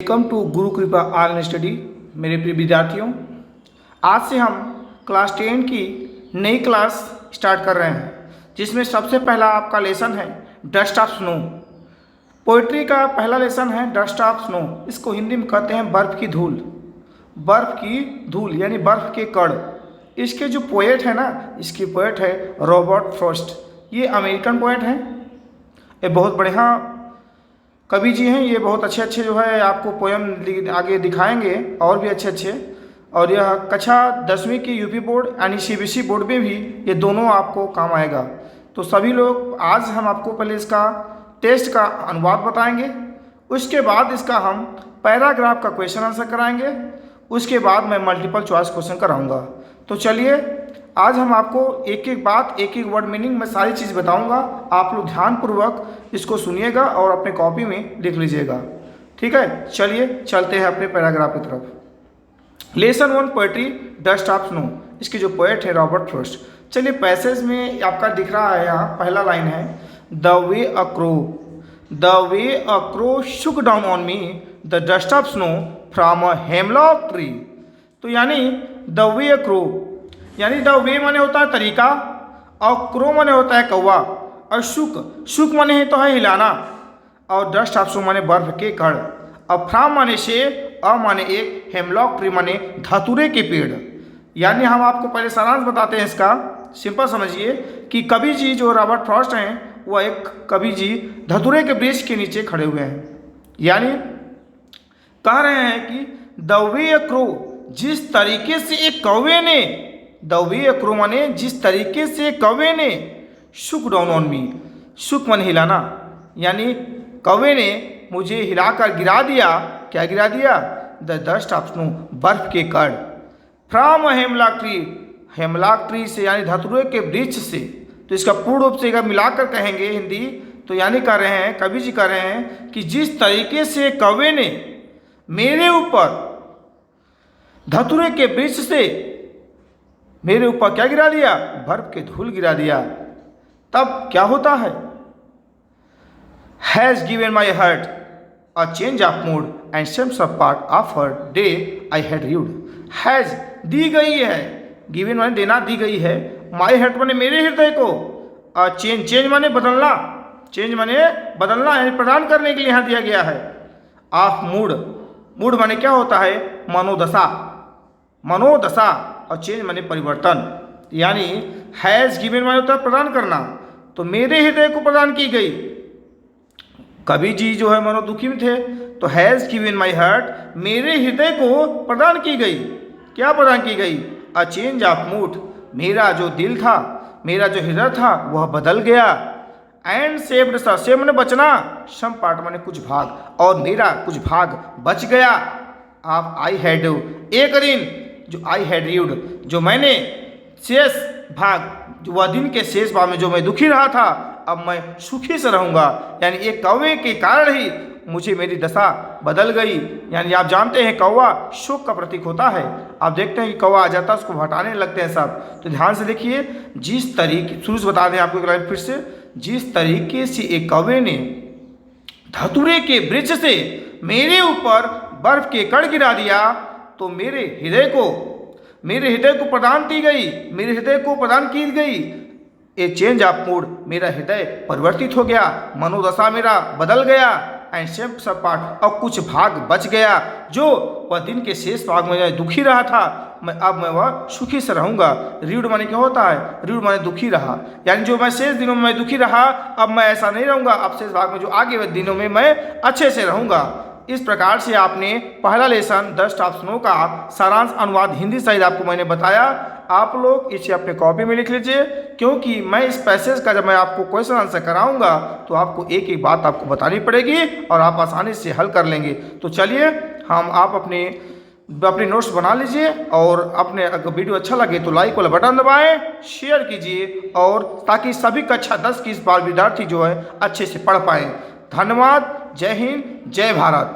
Welcome to गुरु कृपा online study. मेरे प्रिय विद्यार्थियों, आज से हम क्लास 10 की नई क्लास स्टार्ट कर रहे हैं, जिसमें सबसे पहला आपका लेसन है डस्ट ऑफ स्नो। पोइट्री का पहला लेसन है डस्ट ऑफ स्नो। इसको हिंदी में कहते हैं बर्फ़ की धूल। बर्फ़ की धूल यानी बर्फ़ के कण। इसके जो पोएट है ना, इसकी पोएट है रॉबर्ट फ्रॉस्ट। ये अमेरिकन पोएट हैं। ये बहुत बढ़िया कवि जी हैं। ये बहुत अच्छे अच्छे जो है आपको पोयम आगे दिखाएंगे और भी अच्छे। और यह कक्षा 10वीं की यूपी बोर्ड यानी सीबीएसई बोर्ड में भी ये दोनों आपको काम आएगा। तो सभी लोग, आज हम आपको पहले इसका टेस्ट का अनुवाद बताएंगे, उसके बाद इसका हम पैराग्राफ का क्वेश्चन आंसर कराएंगे, उसके बाद मैं मल्टीपल चॉइस क्वेश्चन कराऊंगा। तो चलिए, आज हम आपको एक एक बात, एक एक वर्ड मीनिंग में सारी चीज़ बताऊंगा। आप लोग ध्यानपूर्वक इसको सुनिएगा और अपने कॉपी में लिख लीजिएगा। ठीक है, चलिए चलते हैं अपने पैराग्राफ की तरफ। Lesson 1 poetry dust of snow. इसके जो पोएट है रॉबर्ट फ्रॉस्ट। चलिए, पैसेज में आपका दिख रहा है, यहाँ पहला लाइन है the way a crow Shuk down on me the dust of snow from a hemlock tree. तो यानी द वे अ क्रो यानी द वे माने होता है तरीका, और क्रो माने होता है कौवा, और शुक माने तो है हिलाना, और डस्ट ऑफ स्नो माने बर्फ के कण, और फ्रॉम माने से, अ माने एक, हेमलॉक ट्री माने धतूरे के पेड़। यानी हम आपको पहले सारांश बताते हैं इसका। सिंपल समझिए कि कवि जी जो रॉबर्ट फ्रॉस्ट हैं, वह एक कवि जी धतूरे के वृक्ष के नीचे खड़े हुए हैं। यानी कह रहे हैं कि द वे अ क्रो, जिस तरीके से एक कौवे ने, द वे अ क्रो माने जिस तरीके से कौवे ने, शुक डाउन ऑन मी, शुक मन हिलाना, यानी कौवे ने मुझे हिलाकर गिरा दिया। क्या गिरा दिया? द डस्ट ऑफ स्नो, बर्फ के कण, from hemlock tree, hemlock tree से यानी धतूरे के वृक्ष से। तो इसका पूर्ण रूप से अगर मिलाकर कहेंगे हिंदी, तो यानी कह रहे हैं, कवि जी कह रहे हैं कि जिस तरीके से कौवे ने मेरे ऊपर धतूरे के वृक्ष से मेरे ऊपर क्या गिरा दिया? बर्फ के धूल गिरा दिया। तब क्या होता है? Has given my heart a change of mood and some sub part of her day I had read. Has दी गई है, गिवन माने देना, दी गई है, माई हार्ट माने मेरे हृदय को, अ चेंज माने बदलना, चेंज माने बदलना यानी प्रदान करने के लिए यहाँ दिया गया है। ऑफ मूड माने क्या होता है? मनोदशा, और चेंज माने परिवर्तन। यानी हैज़ गिवन माने होता है प्रदान करना, तो मेरे हृदय को प्रदान की गई। कवि जी जो है मनोदुखी में थे, तो हैज़ गिवन माई हार्ट, मेरे हृदय को प्रदान की गई। क्या प्रदान की गई? अ चेंज ऑफ मूड, मेरा जो दिल था, मेरा जो हृदय था, वह बदल गया। एंड सेव्ड, सेव माने बचना, सम पार्ट माने कुछ भाग, और मेरा कुछ भाग बच गया। आप आई हैड, एक दिन जो आई हैड रीड, जो मैंने शेष भाग, जो वह दिन के शेष भाग में जो मैं दुखी रहा था, अब मैं सुखी से रहूँगा। यानी एक कौवे के कारण ही मुझे मेरी दशा बदल गई। यानी आप जानते हैं कौवा शोक का प्रतीक होता है। आप देखते हैं कि कौवा आ जाता है, उसको हटाने लगते हैं सब। तो ध्यान से देखिए, जिस तरीके, शुरू से बता दें आपको एक लाइन फिर से, जिस तरीके से एक कौवे ने धतूरे के वृक्ष से मेरे ऊपर बर्फ के कण गिरा दिया, तो मेरे हृदय को प्रदान की गई, मेरे हृदय को प्रदान की गई ए चेंज ऑफ मूड, मेरा हृदय परिवर्तित हो गया, मनोदशा मेरा बदल गया। एंड सब पार्ट, और कुछ भाग बच गया, जो वह दिन के शेष भाग में दुखी रहा था, अब मैं वह सुखी से रहूँगा। रीड माने क्या होता है? रीड माने दुखी रहा, यानी जो मैं शेष दिनों में मैं दुखी रहा, अब मैं ऐसा नहीं रहूँगा। अब शेष भाग में जो आगे वाले दिनों में मैं अच्छे से रहूँगा। इस प्रकार से आपने पहला लेसन डस्ट ऑफ स्नो का सारांश अनुवाद हिंदी सहित आपको मैंने बताया। आप लोग इसे अपने कॉपी में लिख लीजिए, क्योंकि मैं इस पैसेज का जब मैं आपको क्वेश्चन आंसर कराऊंगा, तो आपको एक एक बात आपको बतानी पड़ेगी और आप आसानी से हल कर लेंगे। तो चलिए, आप अपने नोट्स बना लीजिए, और अपने अगर वीडियो अच्छा लगे तो लाइक वाला बटन दबाएं, शेयर कीजिए, और ताकि सभी कक्षा 10 की इस बार विद्यार्थी जो है अच्छे से पढ़ पाएँ। धन्यवाद। जय हिंद, जय भारत।